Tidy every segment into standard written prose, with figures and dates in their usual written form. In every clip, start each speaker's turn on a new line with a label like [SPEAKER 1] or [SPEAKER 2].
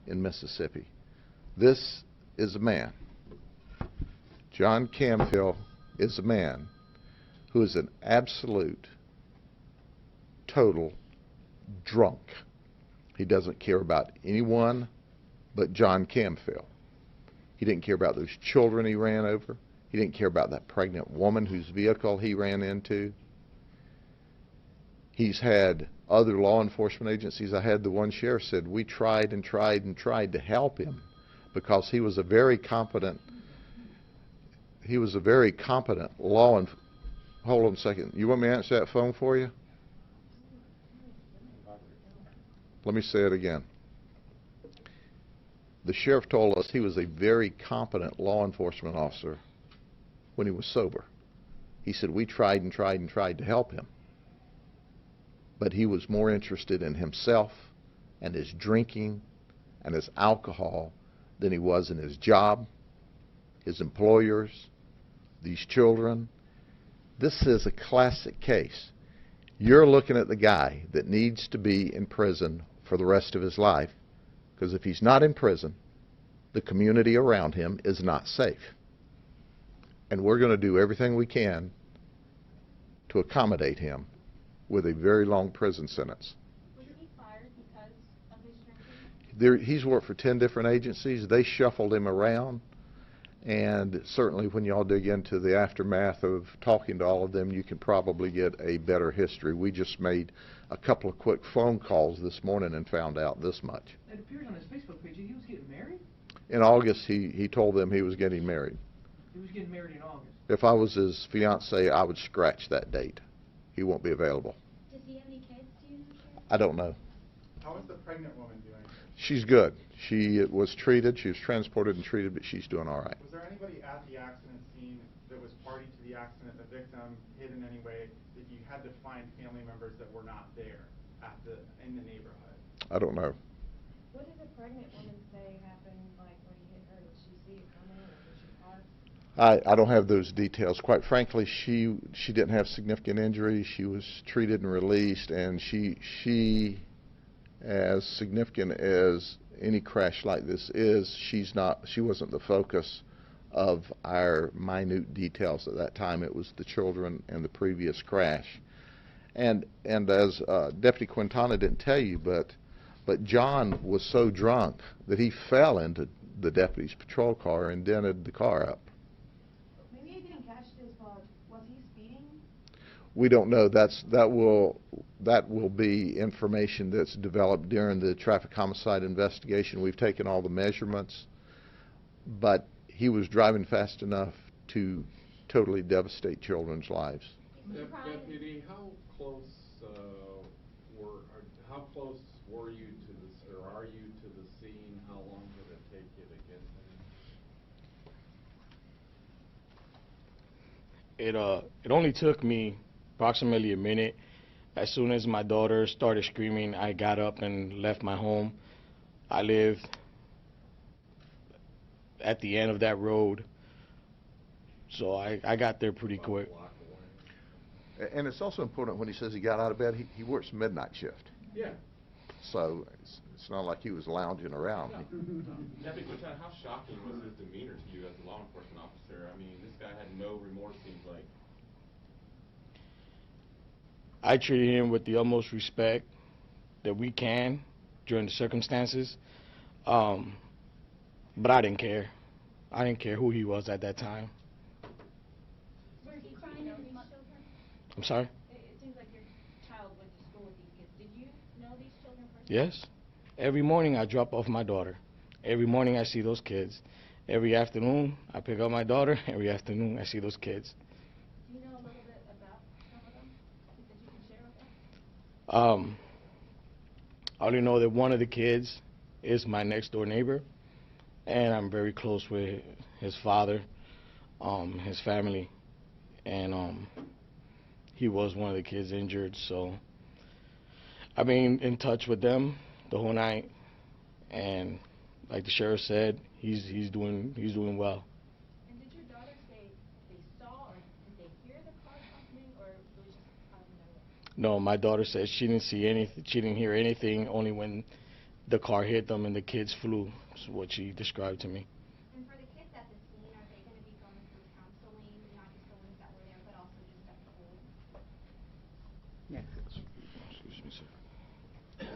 [SPEAKER 1] in Mississippi. This is a man. John Camfield is a man who is an absolute, total drunk. He doesn't care about anyone but John Camfield. He didn't care about those children he ran over. He didn't care about that pregnant woman whose vehicle he ran into. He's had other law enforcement agencies. I had the one sheriff said, we tried and tried and tried to help him because he was a very competent law enforcement. Hold on a second. You want me to answer that phone for you? Let me say it again. The sheriff told us he was a very competent law enforcement officer when he was sober. He said, we tried and tried and tried to help him. But he was more interested in himself and his drinking and his alcohol than he was in his job, his employers, these children. This is a classic case. You're looking at the guy that needs to be in prison for the rest of his life, because if he's not in prison, the community around him is not safe. And we're going to do everything we can to accommodate him with a very long prison sentence.
[SPEAKER 2] Was he fired because of his drinking?
[SPEAKER 1] He's worked for 10 different agencies. They shuffled him around. And certainly when y'all dig into the aftermath of talking to all of them, you can probably get a better history. We just made a couple of quick phone calls this morning and found out this much.
[SPEAKER 3] It appears on his Facebook page that he was getting married?
[SPEAKER 1] In August, he told them he was getting married.
[SPEAKER 3] He was getting married in August.
[SPEAKER 1] If I was his fiance, I would scratch that date. He won't be available.
[SPEAKER 2] Does he have any kids, do you know, Sheriff?
[SPEAKER 1] I don't know.
[SPEAKER 4] How is the pregnant woman doing?
[SPEAKER 1] She's good. She was treated. She was transported and treated, but she's doing all right.
[SPEAKER 4] Was there anybody at the accident scene that was party to the accident, the victim, hid in any way, that you had to find family members that were not there in the neighborhood?
[SPEAKER 1] I don't know.
[SPEAKER 5] What did the pregnant woman say happened, like when he hit her? Did she see it coming, or did she park?
[SPEAKER 1] I don't have those details. Quite frankly, she didn't have significant injuries. She was treated and released, and she as significant as any crash like this is, she wasn't the focus of our minute details at that time. It was the children and the previous crash. And as Deputy Quintana didn't tell you, but John was so drunk that he fell into the deputy's patrol car and dented the car up.
[SPEAKER 5] Maybe I didn't catch this, but was he speeding?
[SPEAKER 1] We don't know. That will be information that's developed during the traffic homicide investigation. We've taken all the measurements, but he was driving fast enough to totally devastate children's lives.
[SPEAKER 6] Deputy, how close were you to this, or are you to the scene? How long did it take you to get there?
[SPEAKER 7] It only took me approximately a minute. As soon as my daughter started screaming, I got up and left my home. I lived at the end of that road, so I got there pretty quick.
[SPEAKER 1] And it's also important when he says he got out of bed, he works midnight shift.
[SPEAKER 6] Yeah.
[SPEAKER 1] So it's not like he was lounging around.
[SPEAKER 6] Yeah. Deputy Lieutenant, how shocking was his demeanor to you as a law enforcement officer? I mean, this guy had no remorse, seems like.
[SPEAKER 7] I treated him with the utmost respect that we can during the circumstances, but I didn't care. I didn't care who he was at that time.
[SPEAKER 2] Was he crying to these children?
[SPEAKER 7] I'm sorry?
[SPEAKER 2] It seems like your child went to school with these kids. Did you know these children personally?
[SPEAKER 7] Yes. Every morning I drop off my daughter. Every morning I see those kids. Every afternoon I pick up my daughter. Every afternoon I see those kids.
[SPEAKER 2] Do you know a little bit about some of them that you can share with us?
[SPEAKER 7] I only know that one of the kids is my next door neighbor, and I'm very close with his father, his family, and he was one of the kids injured, so I've been in touch with them the whole night, and like the sheriff said, he's doing well.
[SPEAKER 2] And did your daughter say they saw, or did they hear the car happening, or it was just out of nowhere?
[SPEAKER 7] No, my daughter said she didn't see anything, she didn't hear anything, only when the car hit them and the kids flew, is what she described to me.
[SPEAKER 8] And for the kids at the scene, are they going to be going through counseling, not just the ones that were there, but also just at school?
[SPEAKER 9] Yes.
[SPEAKER 1] Excuse me, sir.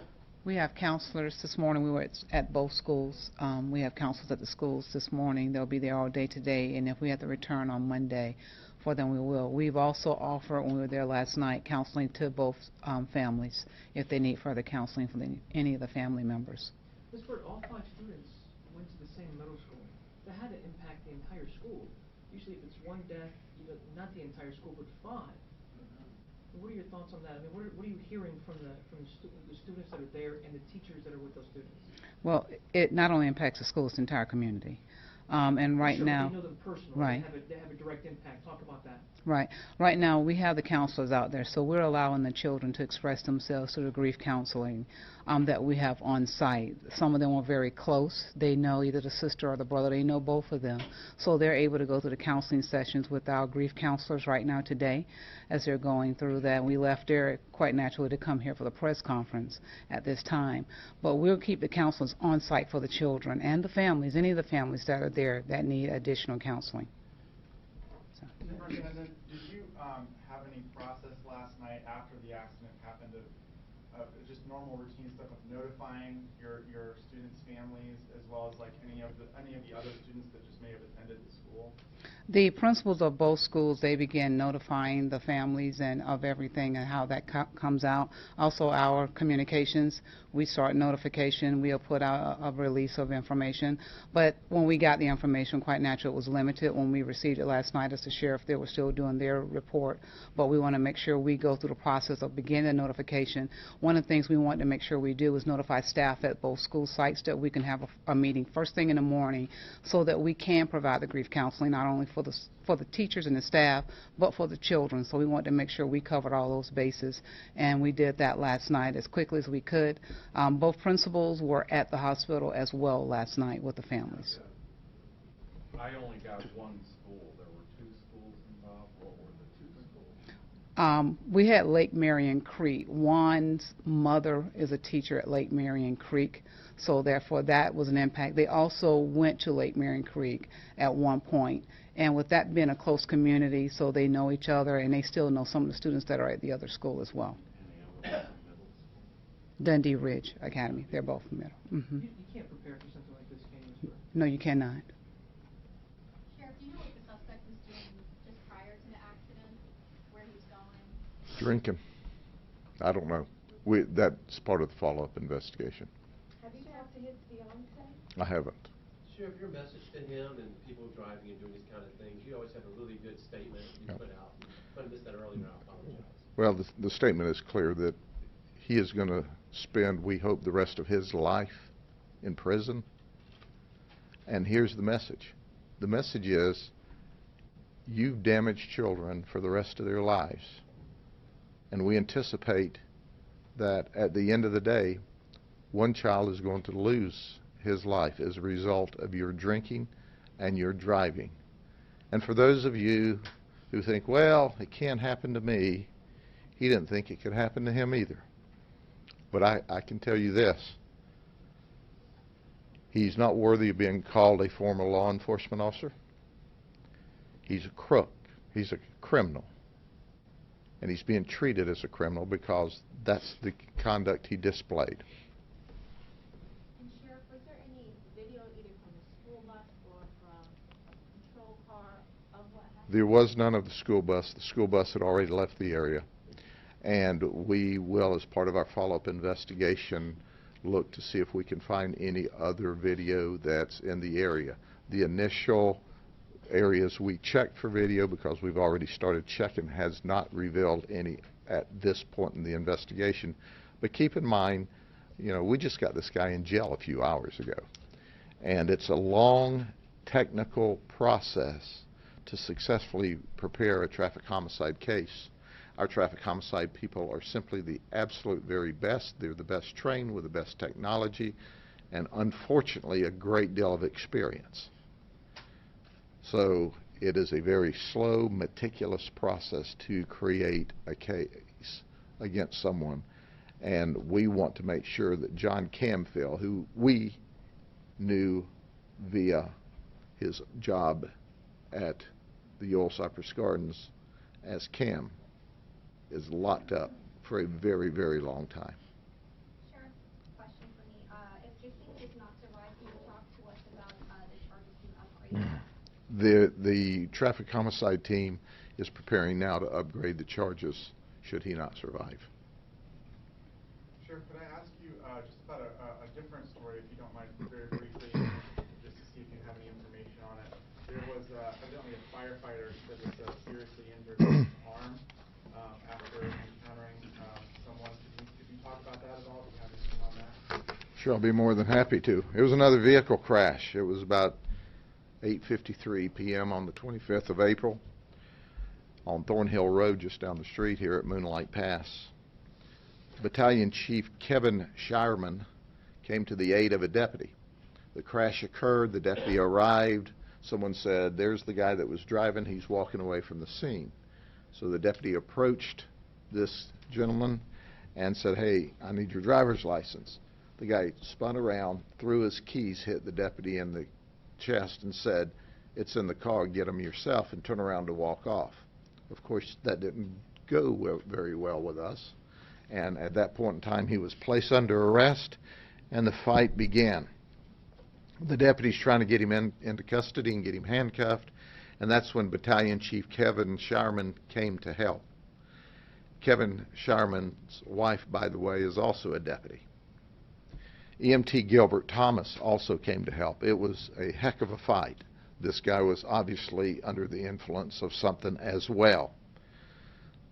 [SPEAKER 9] We have counselors this morning. We were at both schools. We have counselors at the schools this morning. They'll be there all day today, and if we have to return on Monday for them, we will. We've also offered, when we were there last night, counseling to both families if they need further counseling for any of the family members.
[SPEAKER 3] Ms. Bird, all 5 students went to the same middle school. That had to impact the entire school. Usually if it's one death, not the entire school, but 5. What are your thoughts on that? I mean, what are you hearing from the students that are there and the teachers that are with those students?
[SPEAKER 9] Well, it not only impacts the school, it's the entire community. And right
[SPEAKER 3] sure,
[SPEAKER 9] now,
[SPEAKER 3] they know them personally.
[SPEAKER 9] right.
[SPEAKER 3] They have a direct impact. Talk about that.
[SPEAKER 9] Right. Right now, we have the counselors out there, so we're allowing the children to express themselves through the grief counseling that we have on site. Some of them are very close. They know either the sister or the brother. They know both of them. So they're able to go through the counseling sessions with our grief counselors right now today as they're going through that. We left there quite naturally to come here for the press conference at this time. But we'll keep the counselors on site for the children and the families, any of the families that are there that need additional counseling.
[SPEAKER 4] And then, did you have any process last night after the accident happened of just normal routine stuff of notifying your students' families, as well as like any of the other students that just may have attended the school?
[SPEAKER 9] The principals of both schools, they begin notifying the families and of everything and how that comes out. Also, our communications, we start notification. We'll put out a release of information. But when we got the information, quite natural, it was limited. When we received it last night as the sheriff, they were still doing their report. But we want to make sure we go through the process of beginning the notification. One of the things we want to make sure we do is notify staff at both school sites that we can have a meeting first thing in the morning so that we can provide the grief counseling, not only for the teachers and the staff, but for the children. So we wanted to make sure we covered all those bases, and we did that last night as quickly as we could. Both principals were at the hospital as well last night with the families.
[SPEAKER 10] I only got one school. There were 2 schools involved. What were the 2 schools?
[SPEAKER 9] We had Lake Marion Creek. One's mother is a teacher at Lake Marion Creek, so therefore that was an impact. They also went to Lake Marion Creek at one point, and with that being a close community, so they know each other, and they still know some of the students that are at the other school as well. Dundee Ridge Academy. They're both middle. Mm-hmm.
[SPEAKER 3] You can't prepare for something like this, can you, sir?
[SPEAKER 9] No, you cannot.
[SPEAKER 8] Sheriff, do you know what the suspect was doing just prior to the accident, where he was going?
[SPEAKER 1] Drinking. I don't know. That's part of the follow-up investigation.
[SPEAKER 5] Have you talked to his fiance?
[SPEAKER 1] I haven't.
[SPEAKER 11] Sheriff, your message to him and people driving and doing these kind of things, you always have a really good statement you put out. If I missed that earlier, I apologize.
[SPEAKER 1] Well, the statement is clear that he is going to spend, we hope, the rest of his life in prison. And here's the message. The message is, you've damaged children for the rest of their lives. And we anticipate that at the end of the day, one child is going to lose his life as a result of your drinking and your driving. And for those of you who think, well, it can't happen to me, he didn't think it could happen to him either. But I can tell you this. He's not worthy of being called a former law enforcement officer. He's a crook. He's a criminal. And he's being treated as a criminal because that's the conduct he displayed.
[SPEAKER 5] And Sheriff, was there any video either from the school bus or from a patrol car of what happened?
[SPEAKER 1] There was none of the school bus. The school bus had already left the area. And we will, as part of our follow-up investigation, look to see if we can find any other video that's in the area. The initial areas we checked for video, because we've already started checking, has not revealed any at this point in the investigation. But keep in mind, you know, we just got this guy in jail a few hours ago. And it's a long technical process to successfully prepare a traffic homicide case. Our traffic homicide people are simply the absolute very best. They're the best trained with the best technology and, unfortunately, a great deal of experience. So it is a very slow, meticulous process to create a case against someone. And we want to make sure that John Camfield, who we knew via his job at the Ewell Cypress Gardens as Cam, is locked up for a very, very long time.
[SPEAKER 8] Sheriff, question for me. If Justine does not survive, can you talk to us about the charges being upgraded?
[SPEAKER 1] The traffic homicide team is preparing now to upgrade the charges should he not survive.
[SPEAKER 4] Sheriff, could I ask you just about a different story, if you don't mind, very briefly, just to see if you have any information on it. There was evidently a firefighter that was seriously injured with his arm after encountering someone. Could you talk about that at all? Do you have anything on that?
[SPEAKER 1] Sure, I'll be more than happy to. It was another vehicle crash. It was about 8:53 p.m. on the 25th of April on Thornhill Road, just down the street here at Moonlight Pass. Battalion Chief Kevin Shireman came to the aid of a deputy. The crash occurred, the deputy arrived, someone said, "There's the guy that was driving, he's walking away from the scene." So the deputy approached this gentleman and said, "Hey, I need your driver's license." The guy spun around, threw his keys, hit the deputy in the chest and said, "It's in the car, get them yourself," and turned around to walk off. Of course, that didn't go very well with us. And at that point in time, he was placed under arrest, and the fight began. The deputy's trying to get him into custody and get him handcuffed, and that's when Battalion Chief Kevin Shireman came to help. Kevin Shireman's wife, by the way, is also a deputy. EMT Gilbert Thomas also came to help. It was a heck of a fight. This guy was obviously under the influence of something as well.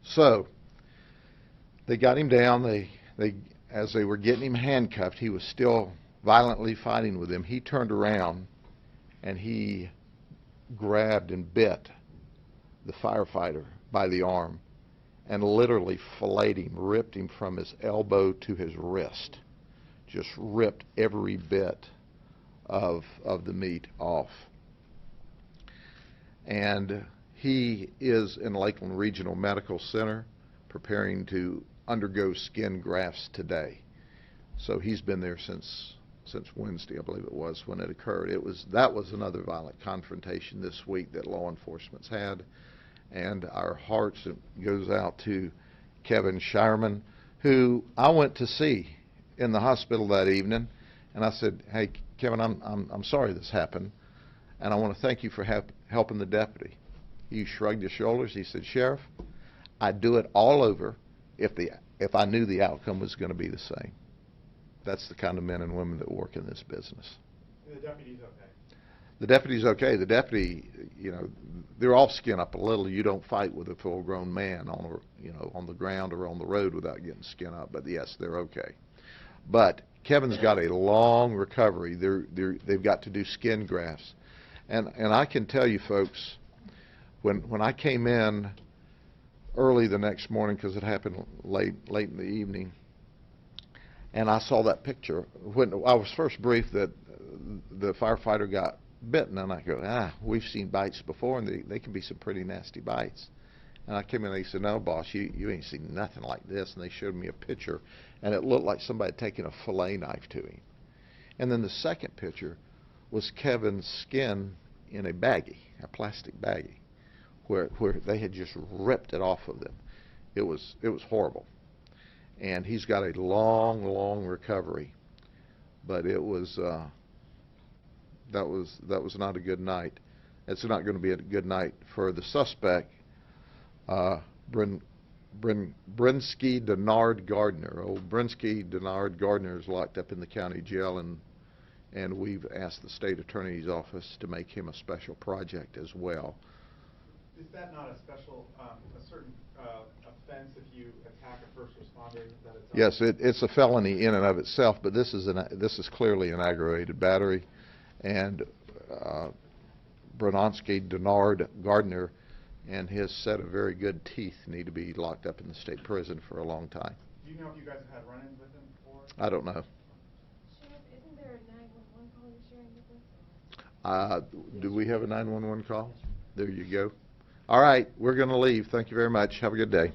[SPEAKER 1] So they got him down. As they were getting him handcuffed, he was still violently fighting with them. He turned around and he grabbed and bit the firefighter by the arm and literally filleted him, ripped him from his elbow to his wrist. Just ripped every bit of the meat off. And he is in Lakeland Regional Medical Center preparing to undergo skin grafts today. So he's been there since Wednesday, I believe it was, when it occurred. That was another violent confrontation this week that law enforcement's had, and our hearts goes out to Kevin Shireman, who I went to see in the hospital that evening, and I said, "Hey, Kevin, I'm sorry this happened, and I want to thank you for helping the deputy." He shrugged his shoulders. He said, "Sheriff, I'd do it all over if I knew the outcome was going to be the same." That's the kind of men and women that work in this business.
[SPEAKER 4] The deputy's okay?
[SPEAKER 1] The deputy's okay. The deputy, they're all skin up a little. You don't fight with a full-grown man on the ground or on the road without getting skin up. But yes, they're okay. But Kevin's got a long recovery. They've got to do skin grafts, and I can tell you, folks, when I came in early the next morning, because it happened late in the evening, and I saw that picture, when I was first briefed that the firefighter got bitten, and I go, we've seen bites before, and they can be some pretty nasty bites. And I came in and they said, "No, boss, you ain't seen nothing like this." And they showed me a picture, and it looked like somebody had taken a fillet knife to him. And then the second picture was Kevin's skin in a baggie, a plastic baggie, where they had just ripped it off of them. It was horrible. And he's got a long recovery, but it was that was not a good night. It's not going to be a good night for the suspect, Brinsky Denard Gardner. Old Brinsky Denard Gardner is locked up in the county jail, and we've asked the state attorney's office to make him a special project as well.
[SPEAKER 4] Is that not a special, a certain offense if you attack a first responder?
[SPEAKER 1] Yes, it's a felony in and of itself, but this is clearly an aggravated battery, and Brinsky Denard Gardner and his set of very good teeth need to be locked up in the state prison for a long time.
[SPEAKER 4] Do you know if you guys have had run-ins with him before?
[SPEAKER 1] I don't know.
[SPEAKER 2] Sheriff, isn't there a 911 call you're sharing with us?
[SPEAKER 1] Do we have a 911 call? There you go. All right, we're going to leave. Thank you very much. Have a good day.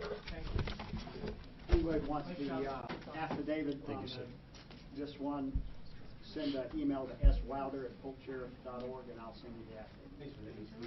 [SPEAKER 3] Thank you.
[SPEAKER 12] that wants the affidavit on this one, send an email to swilder@polksheriff.org, and I'll send you the affidavit.